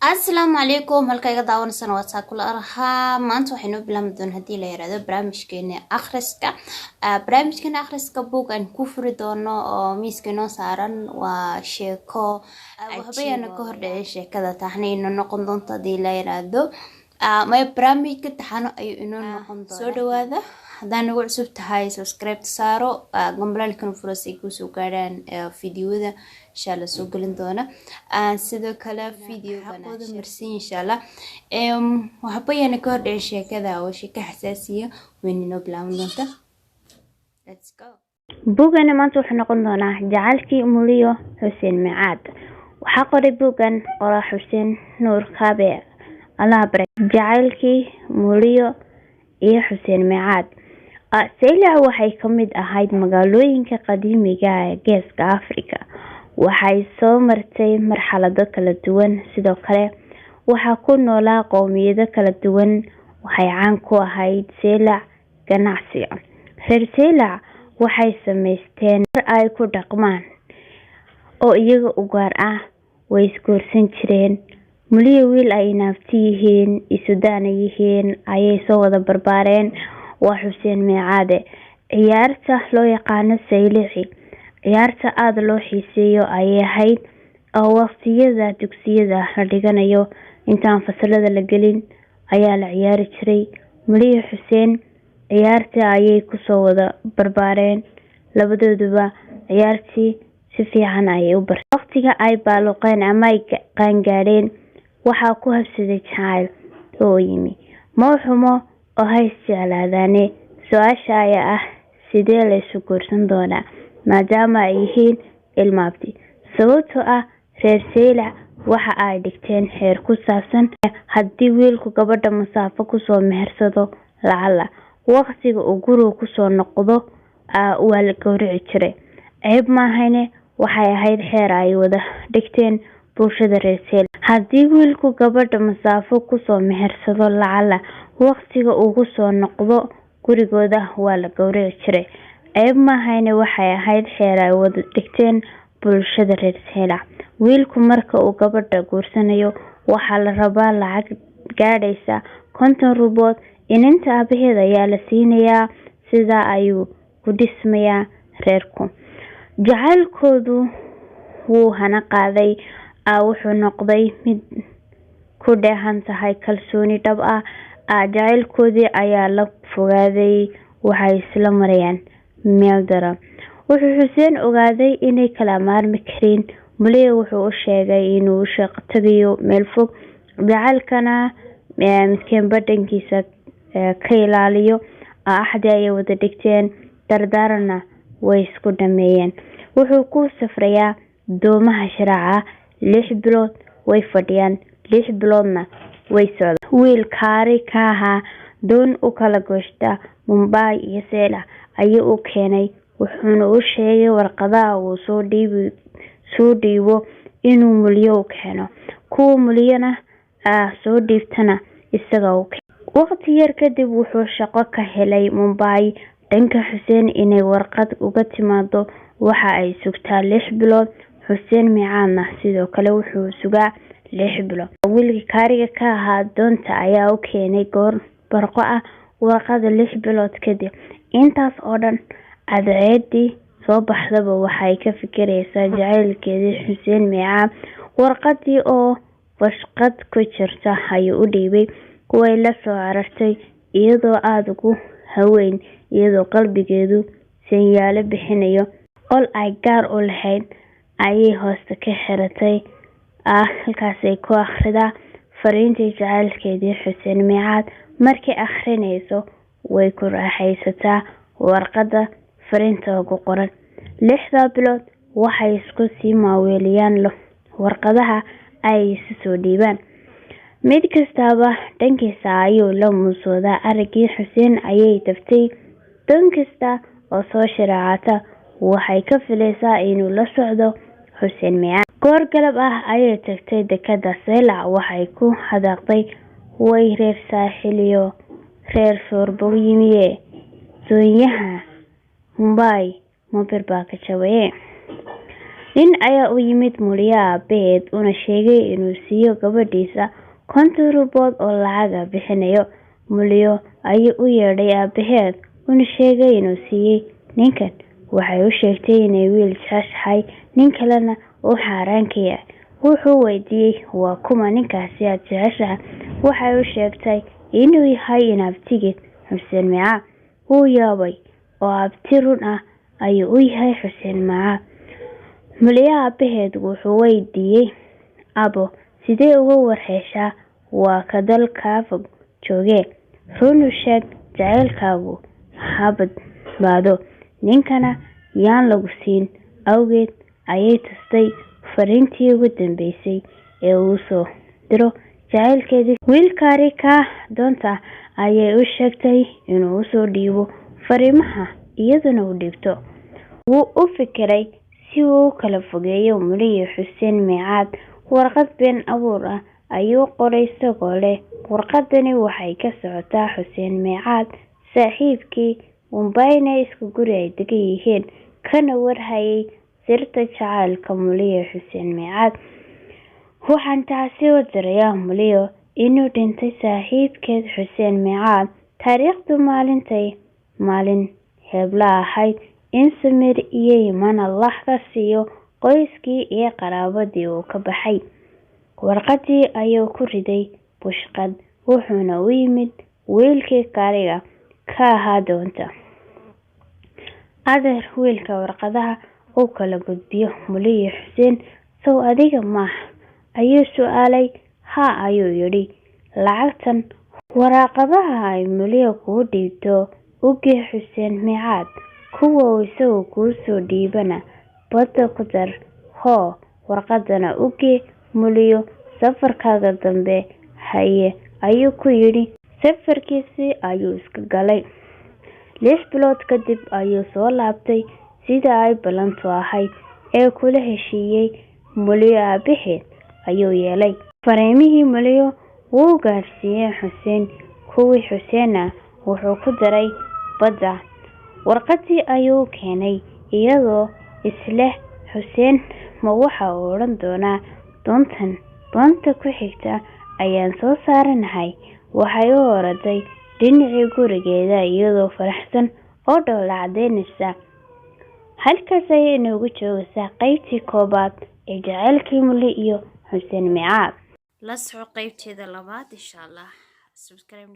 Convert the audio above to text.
السلام عليكم halkayga daawanaysan waa saakula arha maanta waxaynu bilaabmi doonaa hadii la yiraahdo barnaamijkeena akhriska book aan ku furi doono oo miiskeenoo saaran waa sheeko habayana ka hordhacay sheekada taxniino noqon doonta hadii la yiraahdo ma barnaamijka taxano ay inoo noqon doona soo dhawaada hadaan ugu cusub tahay subscribe saaro gambalaalkan furasay ku soo gaaraan fiidiyoda insha Allah soo galin doona sidoo kale fiidiyogan wada marsiin insha Allah waxa bayana ka hordhacay sheekada oo sheeko xasaasiya weyn inoo bilaabmi doonta let's go buugana maanta wuxuu noqon doonaa jacaylkii Muliyo Xuseen Micaad waxa qoray buugan Qoraa Xuseen Nuur Kaabe Allah barak jacaylkii Muliyo iyo Xuseen Micaad Saylac waxay kamid ahayd magaalooyinka qadiimiga ah ee Geeska Afrika waxay soo martay marxalado kala duwan sidoo kale waxa ku noolaa qowmiyado kala duwan waxay caan ku ahayd Saylac ganacsiga reer Saylac waxay sameysteen ay ku dhaqmaan oo iyaga u gaar ah way isgoorsan jireen Muliyo wiil ay naafti yihiin isudaana yihiin ayay soo wada barbaareen waa Xuseen Micaad ciyaarta loo yaqaan Saylici ciyaarta aad loo xiiseeyo ayay ahayd oo waqtiyada dugsiyada la dhiganayo intaan fasalada la gelin ayaa la ciyaari jiray Muliyo Xuseen ciyaarta ayay ku soo wada barbaareen labadooduba ciyaartii si fiican ayay u bartay waqtiga ay baaluqeen ama ay qaangaadeen waxa ku habsaday jacayl oo yimi mawxumo oo hay jeclaadane su'aasha ayaa ah sidee la isu guursan doonaa maadaama ay yihiin ilmaabti sababtoo ah reer Saylac waxa ay dhigteen heer ku saabsan haddii wiilku gabadha masaafo ku soo mehersado lacala waqtiga uu guriga ku soo noqdo waa la gowrici jiray ceeb maahane waxay ahayd heer ay wada dhigteen bulshada reer Saylac haddii wiilku gabadha masaafo ku soo mehersado lacala waqtiga uu ku soo noqdo gurigooda waa la gowrici jiray ceeb maahane waxay ahayd heer ay wada dhigteen bulshada reer Saylac wiilku marka uu gabadha guursanayo waxa la rabaa lacag gaadhaysa 50 rubood inta aabaheeda ayaa la siinayaa sida ayuu ku dhismayaa reerku jacaylkoodu wuu hana qaaday wuxuu noqday mid ku dheehan tahay kalsooni dhab ah jacaylkoodii ayaa la fogaaday waxay isla marayaan meel daran wuxuu Xuseen ogaaday inay kala maarmi karin Muliyo wuxuu u sheegay inuu shaqo tagayo meel fog jacaylkana midkeen badankiisa ka ilaaliyo axdi ay wada dhigteen dardaarana way isku dhameeyeen wuxuu ku safrayaa doomaha sharaaca 6 bilood way fadhiyaan 6 biloodna way socdaan wiil kaari ka ahaa doon u kala gooshta Mumbai iyo Saylac ayuu u keenay wuxuuna u sheegay warqadaha uu soo dhiibo inuu Muliyo keeno kuwa Muliyana soo dhiibtana isaga u waqti yar kadib wuxuu shaqo ka helay Mumbai dhanka Xuseen inay warqad uga timaado waxa ay sugtaa 6 bilood Xuseen Micaadna sidoo kale wuxuu sugaa 6 bilood wiilkii kaariga ka ahaa doonta ayaa u keenay goor barqo ah warqada 6 bilood kadib intaas oo dhan cadceedii soo baxdaba waxay ka fikiraysaa jacaylkeedii Xuseen Micaad warqadii oo washqad ku jirta ayuu u dhiibay way la soo aragtay iyadoo aad ugu haweyn iyadoo qalbigeedu sanyaalo bixinayo ol ay gaar u lahayd ayay hoosta ka xiratay halkaas ay ku akhridaa fariintii jacaylkeedii Xuseen Micaad markay akhrinayso way ku raaxaysataa warqada fariinta ugu qoran 6 bilood waxay isku sii maaweeliyaan warqadaha ay soo dhiibaan mid kastaba dhankiisa ayuu la muusoodaa aragii Xuseen ayay daftay dan kasta oo soo sharaacata waxay ka filaysaa inuu la socdo Xuseen Micaad goor galab ah ayay tagtay dekada Saylac waxay ku hadaaqday way reer saaxiliyo reer Foorboyimiye doonyaha Mumbai mobir baa ka jabay nin ayaa u yimid Mulyo aabaheed una sheegay inuu siiyo gabadhiisa 50 rubood oo lacaga bixinayo. Mulyo ayuu u yeedhay aabaheed una sheegay inuu siiyey ninkan. Waxay u sheegtay inay wiil jeceshahay nin kalena uu xaaraan ka yahay. Wuxuu weydiiyey waa kuma ninkaasi aad jeceshahay. Waxay u sheegtay inuu yahay abtigeed Xuseen Micaad. Wuu yaabay oo abti run ah ayuu u yahay Xuseen Micaad. Mulyo aabaheed wuxuu weydiiyey abo sidee uga warheshaa waa ka dalka fog joogee. Run u sheeg jacaylkaagu ha badbaado ninkana yaan lagu siin. Awgeed ayay tustay fariintii ugu dambeysay ee uu soo diro jacaylkeedii. Wiilkari ka doonta ayay u sheegtay inuu soo dhiibo fariimaha iyaduna u dhigto. Wuu u fikiray si uu kala fogeeyo Mulyo iyo Xuseen Micaad. Warqad been abuur ah ayuu qoray isagoo leh warqadani waxay ka socotaa Xuseen Micaad saaxiibkii Mumbai isku guri ay degan yihiin kana warhayay sirta jacaylka Mulyo iyo Xuseen Micaad. Waxaan taasi u dirayaa Mulyo inuu dhintay saaxiibkeed Xuseen Micaad. Taariikhdu maalin hebla ahayd in samir iyo iimaan Allah ka siiyo qoyskii iyo qaraabadii uu ka baxay. Warqadii ayuu ku riday bushqad wuxuuna u yimid wiilkii kariga ka ahaa doonta. Adeer wiilka warqadaha uu kala gudbiyo Mulyo iyo Xuseen sow adiga maaha ayuu su'aalay. Ha ayuu yidhi. Lacagtan warqadaha ay Mulyo kuu dhiibto u gee Xuseen Micaad. Kuwa uu isagu kuu soo dhiibana badda ku dar. Hoo warqadana u gee Mulyo safarkaaga dambe haye ayuu ku yidhi. Safarkiisii ayuu iska galay. 6 bilood kadib ayuu soo laabtay sida ay ballantu ahayd ee kula heshiiyey. Mulyo aabaheed ayuu yeelay. Fariimihii Mulyo wuu gaarsiiyey Xuseen. Kuwii Xuseena wuxuu ku daray badda. Warqadii ayuu keenay iyadoo isleh Xuseen ma waxa uu odhan doonaa doonta ku xigta ayaan soo saaranahay. Waxay u oraday dhinacii gurigeeda iyadoo faraxsan oo dhoola cadeynaysa. Halkaas ayay inoogu joogaysaa qaybtii koobaad ee jacaylkii Mulyo iyo Xuseen Micaad. la soco qaybteeda labaad insha Allah. Subscribe